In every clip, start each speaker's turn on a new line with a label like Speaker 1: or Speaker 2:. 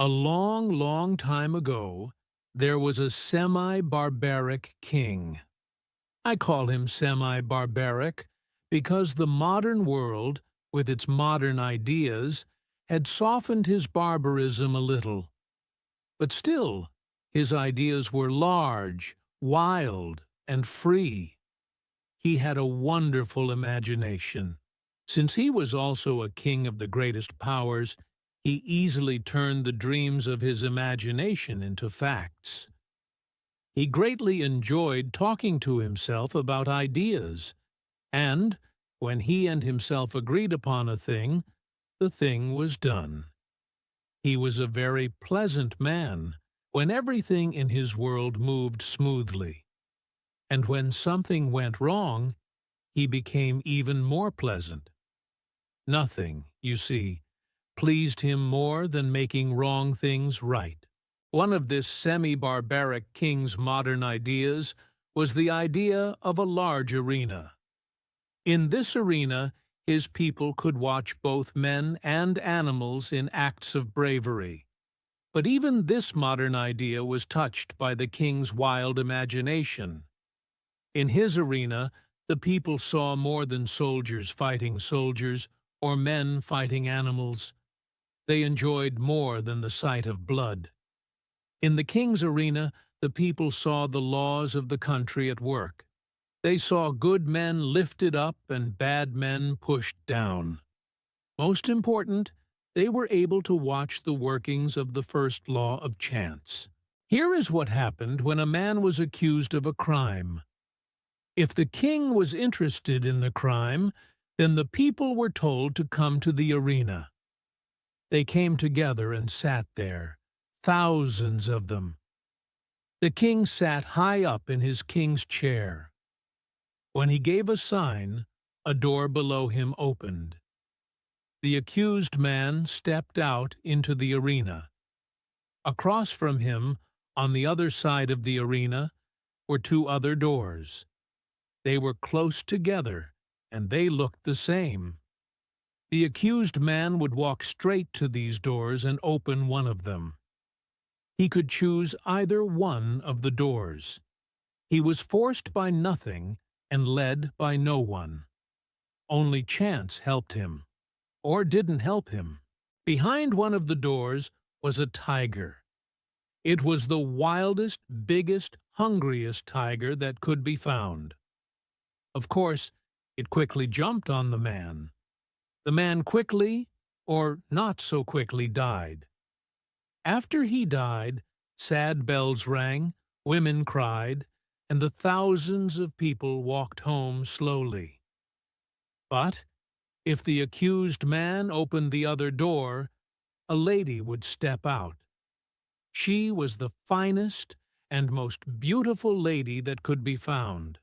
Speaker 1: A long, long time ago, there was a semi-barbaric king. I call him semi-barbaric because the modern world, with its modern ideas, had softened his barbarism a little. But still, his ideas were large, wild, and free. He had a wonderful imagination. Since he was also a king of the greatest powers, he easily turned the dreams of his imagination into facts. He greatly enjoyed talking to himself about ideas, and, when he and himself agreed upon a thing, the thing was done. He was a very pleasant man when everything in his world moved smoothly, and when something went wrong, he became even more pleasant. Nothing, you see, pleased him more than making wrong things right. One of this semi-barbaric king's modern ideas was the idea of a large arena. In this arena, his people could watch both men and animals in acts of bravery. But even this modern idea was touched by the king's wild imagination. In his arena, the people saw more than soldiers fighting soldiers or men fighting animals. They enjoyed more than the sight of blood. In the king's arena, the people saw the laws of the country at work. They saw good men lifted up and bad men pushed down. Most important, they were able to watch the workings of the first law of chance. Here is what happened when a man was accused of a crime. If the king was interested in the crime, then the people were told to come to the arena. They came together and sat there, thousands of them. The king sat high up in his king's chair. When he gave a sign, a door below him opened. The accused man stepped out into the arena. Across from him, on the other side of the arena, were two other doors. They were close together, and they looked the same. The accused man would walk straight to these doors and open one of them. He could choose either one of the doors. He was forced by nothing and led by no one. Only chance helped him, or didn't help him. Behind one of the doors was a tiger. It was the wildest, biggest, hungriest tiger that could be found. Of course, it quickly jumped on the man. The man quickly, or not so quickly, died. After he died, sad bells rang, women cried, and the thousands of people walked home slowly. But if the accused man opened the other door, a lady would step out. She was the finest and most beautiful lady that could be found.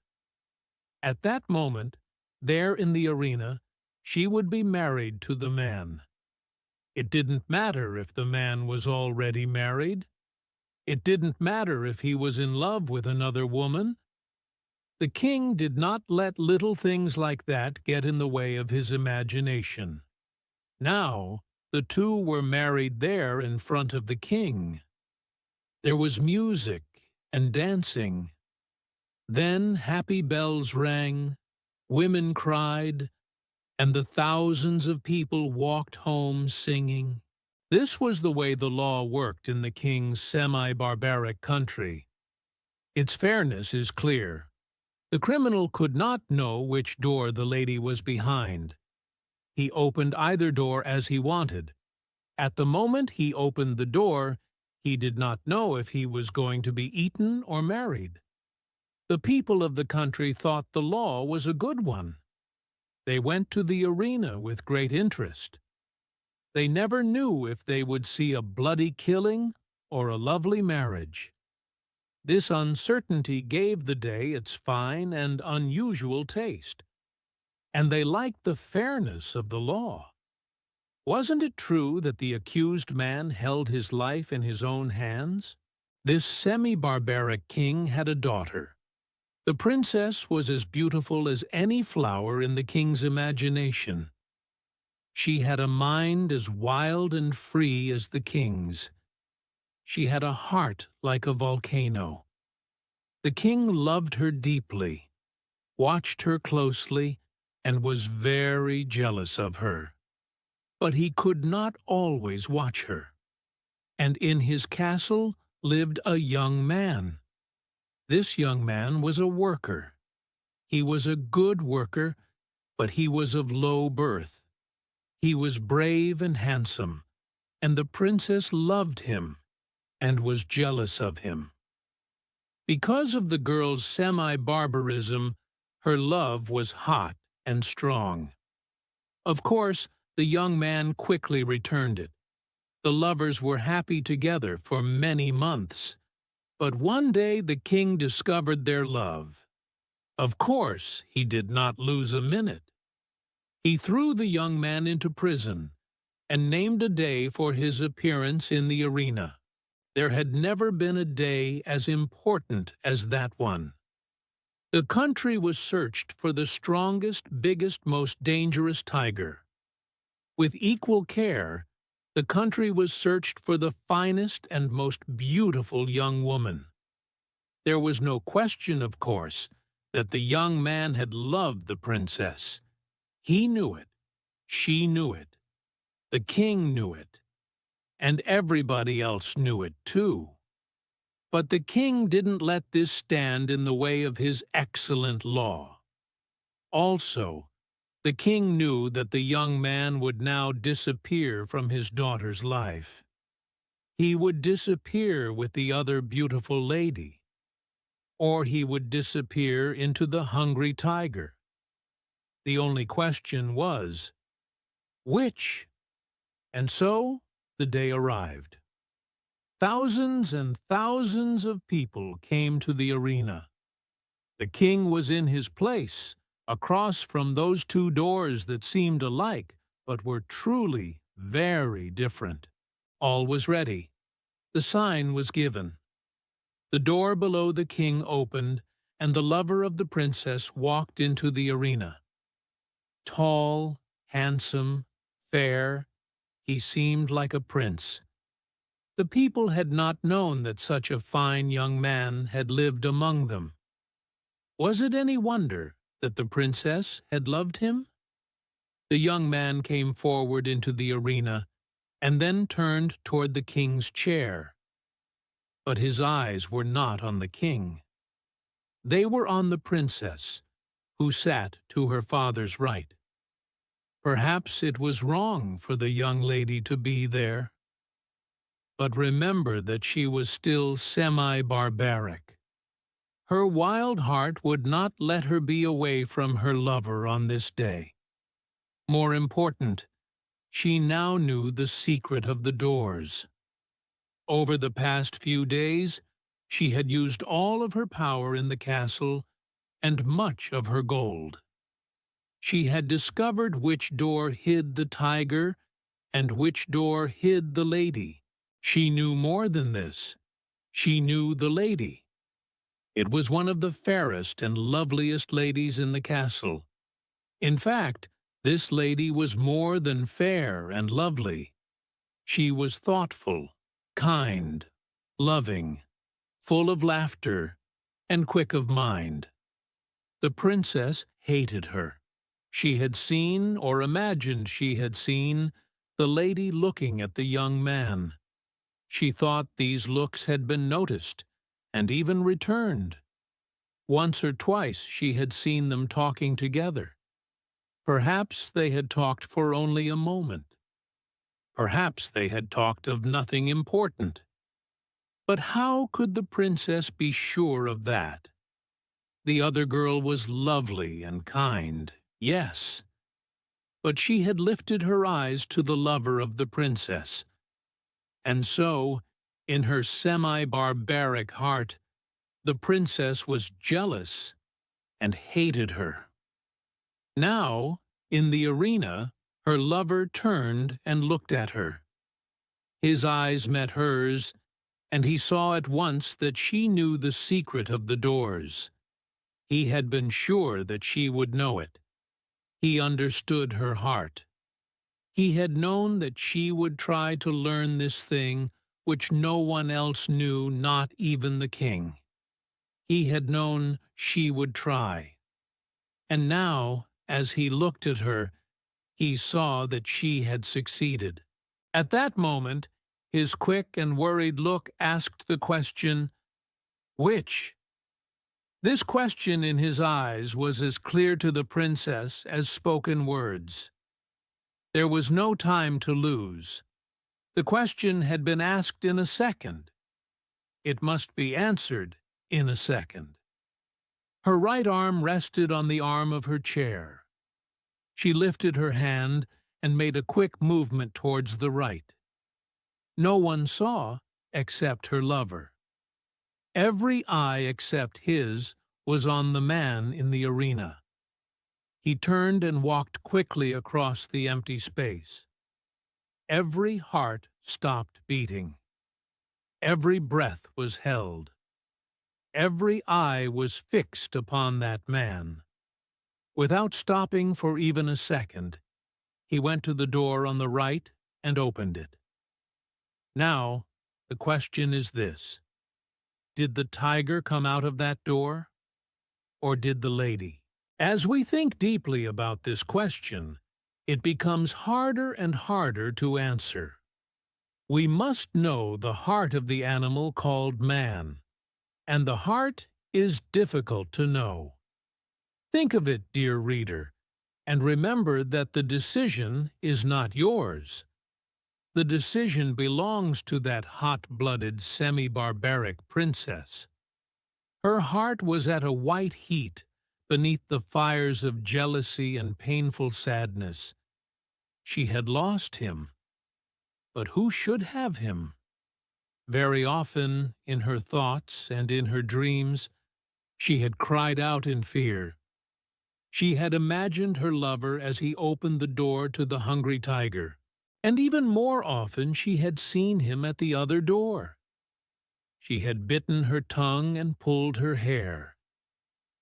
Speaker 1: At that moment, there in the arena, she would be married to the man. It didn't matter if the man was already married. It didn't matter if he was in love with another woman. The king did not let little things like that get in the way of his imagination. Now, the two were married there in front of the king. There was music and dancing. Then happy bells rang, women cried, and the thousands of people walked home singing. This was the way the law worked in the king's semi-barbaric country. Its fairness is clear. The criminal could not know which door the lady was behind. He opened either door as he wanted. At the moment he opened the door, he did not know if he was going to be eaten or married. The people of the country thought the law was a good one. They went to the arena with great interest. They never knew if they would see a bloody killing or a lovely marriage. This uncertainty gave the day its fine and unusual taste, and they liked the fairness of the law. Wasn't it true that the accused man held his life in his own hands? This semi-barbaric king had a daughter. The princess was as beautiful as any flower in the king's imagination. She had a mind as wild and free as the king's. She had a heart like a volcano. The king loved her deeply, watched her closely, and was very jealous of her. But he could not always watch her. And in his castle lived a young man. This young man was a worker. He was a good worker, but he was of low birth. He was brave and handsome, and the princess loved him and was jealous of him. Because of the girl's semi-barbarism, her love was hot and strong. Of course, the young man quickly returned it. The lovers were happy together for many months. But one day the king discovered their love. Of course, he did not lose a minute. He threw the young man into prison and named a day for his appearance in the arena. There had never been a day as important as that one. The country was searched for the strongest, biggest, most dangerous tiger. With equal care, the country was searched for the finest and most beautiful young woman. There was no question, of course, that the young man had loved the princess. He knew it. She knew it. The king knew it. And everybody else knew it, too. But the king didn't let this stand in the way of his excellent law. Also, the king knew that the young man would now disappear from his daughter's life. He would disappear with the other beautiful lady, or he would disappear into the hungry tiger. The only question was, which? And so the day arrived. Thousands and thousands of people came to the arena. The king was in his place, across from those two doors that seemed alike, but were truly very different. All was ready. The sign was given. The door below the king opened, and the lover of the princess walked into the arena. Tall, handsome, fair, he seemed like a prince. The people had not known that such a fine young man had lived among them. Was it any wonder that the princess had loved him? The young man came forward into the arena and then turned toward the king's chair. But his eyes were not on the king. They were on the princess, who sat to her father's right. Perhaps it was wrong for the young lady to be there. But remember that she was still semi-barbaric. Her wild heart would not let her be away from her lover on this day. More important, she now knew the secret of the doors. Over the past few days, she had used all of her power in the castle and much of her gold. She had discovered which door hid the tiger and which door hid the lady. She knew more than this. She knew the lady. It was one of the fairest and loveliest ladies in the castle. In fact, this lady was more than fair and lovely. She was thoughtful, kind, loving, full of laughter, and quick of mind. The princess hated her. She had seen, or imagined she had seen, the lady looking at the young man. She thought these looks had been noticed, and even returned. Once or twice she had seen them talking together. Perhaps they had talked for only a moment. Perhaps they had talked of nothing important. But how could the princess be sure of that? The other girl was lovely and kind, yes. But she had lifted her eyes to the lover of the princess. And so, in her semi-barbaric heart, the princess was jealous and hated her. Now, in the arena, her lover turned and looked at her. His eyes met hers, and he saw at once that she knew the secret of the doors. He had been sure that she would know it. He understood her heart. He had known that she would try to learn this thing which no one else knew, not even the king. He had known she would try. And now, as he looked at her, he saw that she had succeeded. At that moment, his quick and worried look asked the question, "Which?" This question in his eyes was as clear to the princess as spoken words. There was no time to lose. The question had been asked in a second. It must be answered in a second. Her right arm rested on the arm of her chair. She lifted her hand and made a quick movement towards the right. No one saw except her lover. Every eye except his was on the man in the arena. He turned and walked quickly across the empty space. Every heart stopped beating. Every breath was held. Every eye was fixed upon that man. Without stopping for even a second, he went to the door on the right and opened it. Now, the question is this: did the tiger come out of that door, or did the lady? As we think deeply about this question, it becomes harder and harder to answer. We must know the heart of the animal called man, and the heart is difficult to know. Think of it, dear reader, and remember that the decision is not yours. The decision belongs to that hot-blooded, semi-barbaric princess. Her heart was at a white heat beneath the fires of jealousy and painful sadness. She had lost him, but who should have him? Very often, in her thoughts and in her dreams, she had cried out in fear. She had imagined her lover as he opened the door to the hungry tiger. And even more often she had seen him at the other door. She had bitten her tongue and pulled her hair.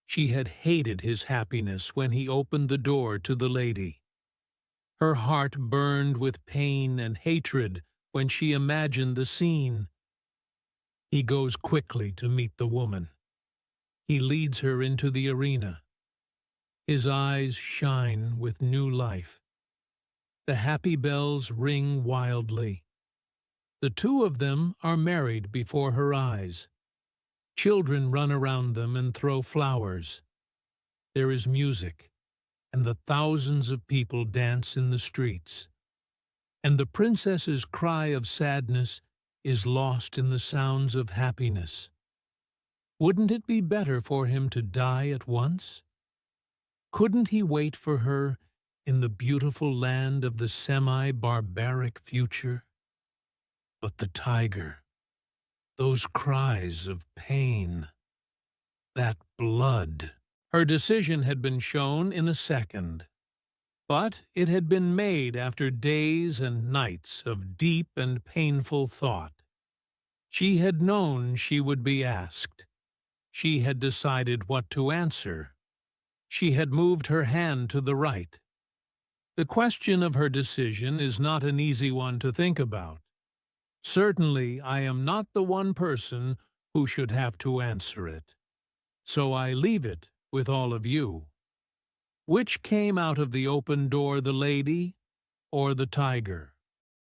Speaker 1: She had hated his happiness when he opened the door to the lady. Her heart burned with pain and hatred when she imagined the scene. He goes quickly to meet the woman. He leads her into the arena. His eyes shine with new life. The happy bells ring wildly. The two of them are married before her eyes. Children run around them and throw flowers. There is music, and the thousands of people dance in the streets. And the princess's cry of sadness is lost in the sounds of happiness. Wouldn't it be better for him to die at once? Couldn't he wait for her in the beautiful land of the semi-barbaric future? But the tiger, those cries of pain, that blood. Her decision had been shown in a second, but it had been made after days and nights of deep and painful thought. She had known she would be asked. She had decided what to answer. She had moved her hand to the right. The question of her decision is not an easy one to think about. Certainly, I am not the one person who should have to answer it. So I leave it with all of you. Which came out of the open door, the lady or the tiger?